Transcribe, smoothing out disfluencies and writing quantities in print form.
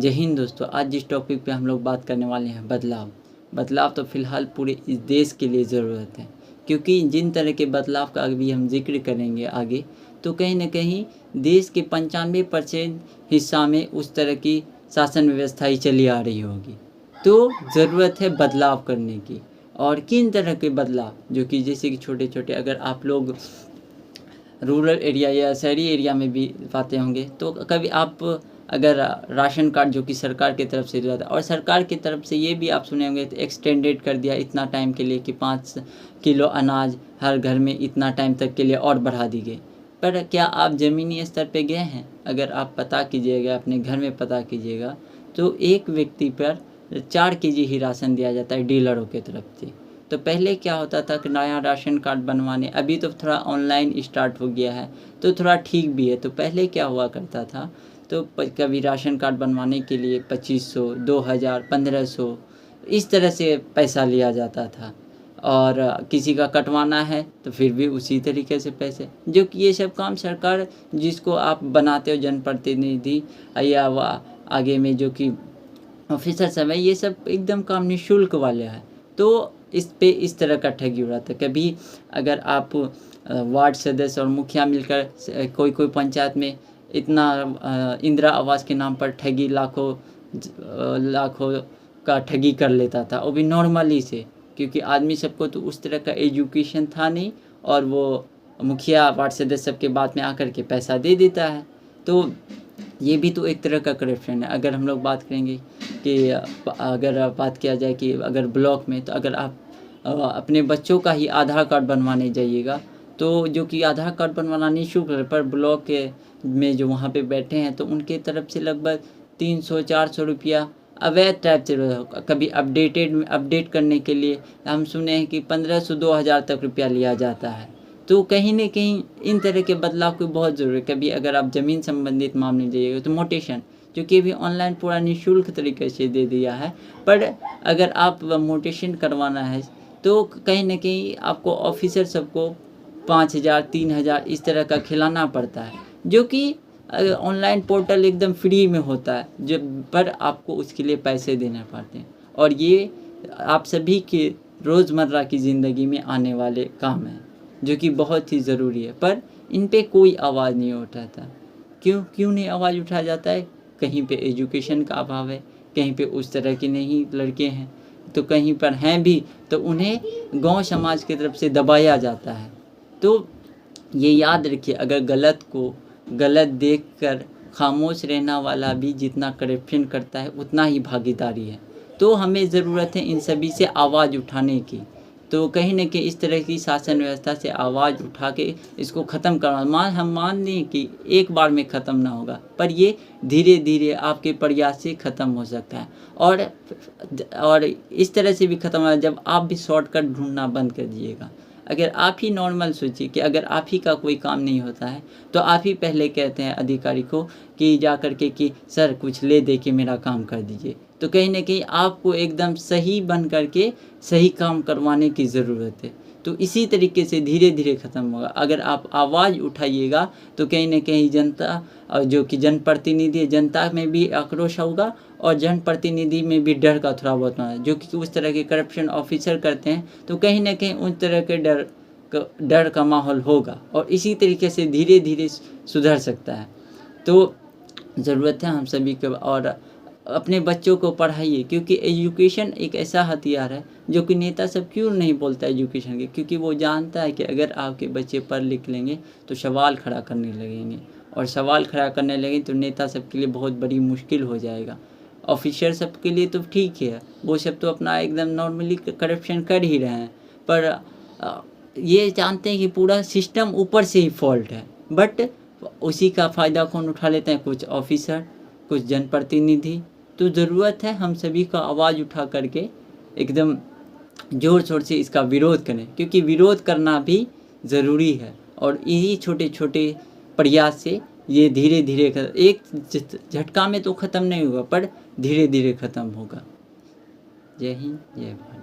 जय हिंद दोस्तों। आज जिस टॉपिक पे हम लोग बात करने वाले हैं बदलाव तो फ़िलहाल पूरे इस देश के लिए ज़रूरत है, क्योंकि जिन तरह के बदलाव का अभी हम जिक्र करेंगे आगे, तो कहीं ना कहीं देश के 95% हिस्सा में उस तरह की शासन व्यवस्था ही चली आ रही होगी। तो ज़रूरत है बदलाव करने की। और किन तरह के बदलाव, जो कि जैसे कि छोटे छोटे, अगर आप लोग रूरल एरिया या शहरी एरिया में भी पाते होंगे, तो कभी आप अगर राशन कार्ड जो कि सरकार की तरफ से दिया था, और सरकार की तरफ से ये भी आप सुने होंगे तो एक्सटेंडेड कर दिया इतना टाइम के लिए कि 5 किलो अनाज हर घर में इतना टाइम तक के लिए और बढ़ा दी गई। पर क्या आप ज़मीनी स्तर पे गए हैं? अगर आप पता कीजिएगा, अपने घर में पता कीजिएगा, तो एक व्यक्ति पर 4 kg ही राशन दिया जाता है डीलरों की तरफ से। तो पहले क्या होता था कि नया राशन कार्ड बनवाने, अभी तो थोड़ा ऑनलाइन स्टार्ट हो गया है तो थोड़ा ठीक भी है। तो पहले क्या हुआ करता था, तो कभी राशन कार्ड बनवाने के लिए 2500, 2000, 1500 इस तरह से पैसा लिया जाता था। और किसी का कटवाना है तो फिर भी उसी तरीके से पैसे, जो कि ये सब काम सरकार जिसको आप बनाते हो जनप्रतिनिधि या आगे में जो कि ऑफिसर सब है, ये सब एकदम काम निःशुल्क वाले हैं। तो इस पे इस तरह का ठगी हो रहा था। कभी अगर आप वार्ड सदस्य और मुखिया मिलकर कोई कोई पंचायत में इतना इंदिरा आवास के नाम पर ठगी लाखों का ठगी कर लेता था, वो भी नॉर्मली से, क्योंकि आदमी सबको तो उस तरह का एजुकेशन था नहीं, और वो मुखिया वार्ड सदस्य सबके बाद में आकर के पैसा दे देता है। तो ये भी तो एक तरह का करप्शन है। अगर हम लोग बात करेंगे कि अगर बात किया जाए कि अगर ब्लॉक में, तो अगर आप अपने बच्चों का ही आधार कार्ड बनवाने जाइएगा, तो जो कि आधार कार्ड बनवाना निःशुल्क है, पर ब्लॉक के में जो वहाँ पे बैठे हैं तो उनके तरफ से लगभग 300-400 रुपया अवैध टाइप से कभी अपडेट करने के लिए हम सुने हैं कि 1500-2000 तक रुपया लिया जाता है। तो कहीं न कहीं इन तरह के बदलाव की बहुत ज़रूरत है। कभी अगर आप ज़मीन संबंधित मामले में जाइएगा तो मोटेशन, जो कि अभी ऑनलाइन पूरा निःशुल्क तरीके से दे दिया है, पर अगर आप मोटेशन करवाना है तो कहीं न कहीं आपको ऑफिसर सबको 5000, 3000 इस तरह का खिलाना पड़ता है, जो कि ऑनलाइन पोर्टल एकदम फ्री में होता है, जो पर आपको उसके लिए पैसे देने पड़ते हैं। और ये आप सभी के रोज़मर्रा की ज़िंदगी में आने वाले काम हैं, जो कि बहुत ही ज़रूरी है, पर इन पे कोई आवाज़ नहीं उठाता। क्यों नहीं आवाज़ उठाया जाता है? कहीं पे एजुकेशन का अभाव है, कहीं पे उस तरह के नहीं लड़के हैं, तो कहीं पर हैं भी तो उन्हें गांव समाज की तरफ से दबाया जाता है। तो ये याद रखिए, अगर गलत को गलत देखकर खामोश रहना वाला भी जितना करप्शन करता है उतना ही भागीदारी है। तो हमें ज़रूरत है इन सभी से आवाज़ उठाने की। तो कहीं न कहीं इस तरह की शासन व्यवस्था से आवाज़ उठा के इसको ख़त्म करना, हम मान लें कि एक बार में ख़त्म ना होगा, पर ये धीरे धीरे आपके प्रयास से ख़त्म हो सकता है। और इस तरह से भी ख़त्म होगा जब आप भी शॉर्टकट ढूंढना बंद कर दीजिएगा। अगर आप ही नॉर्मल सोचिए कि अगर आप ही का कोई काम नहीं होता है तो आप ही पहले कहते हैं अधिकारी को कि जा कर के कि सर कुछ ले दे के मेरा काम कर दीजिए। तो कहीं न कहीं आपको एकदम सही बन करके सही काम करवाने की ज़रूरत है। तो इसी तरीके से धीरे धीरे ख़त्म होगा। अगर आप आवाज़ उठाइएगा तो कहीं न कहीं जनता, जो कि जनप्रतिनिधि है, जनता में भी आक्रोश होगा और जनप्रतिनिधि में भी डर का थोड़ा बहुत होना, जो कि उस तरह के करप्शन ऑफिसर करते हैं, तो कहीं न कहीं उस तरह के डर का माहौल होगा और इसी तरीके से धीरे धीरे सुधर सकता है। तो ज़रूरत है हम सभी को, और अपने बच्चों को पढ़ाइए, क्योंकि एजुकेशन एक ऐसा हथियार है जो कि नेता सब क्यों नहीं बोलता एजुकेशन के, क्योंकि वो जानता है कि अगर आपके बच्चे पढ़ लिख लेंगे तो सवाल खड़ा करने लगेंगे, और सवाल खड़ा करने लगेंगे तो नेता सब के लिए बहुत बड़ी मुश्किल हो जाएगा। ऑफिसर सब के लिए तो ठीक है, वो सब तो अपना एकदम नॉर्मली करप्शन कर ही रहे हैं, पर ये जानते हैं कि पूरा सिस्टम ऊपर से ही फॉल्ट है, बट उसी का फ़ायदा कौन उठा लेते हैं? कुछ ऑफिसर, कुछ जनप्रतिनिधि। तो ज़रूरत है हम सभी का आवाज़ उठा करके एकदम ज़ोर शोर से इसका विरोध करें, क्योंकि विरोध करना भी ज़रूरी है, और इन्हीं छोटे छोटे प्रयास से ये धीरे धीरे एक झटका में तो ख़त्म नहीं होगा, पर धीरे धीरे ख़त्म होगा। जय हिंद, जय भारत।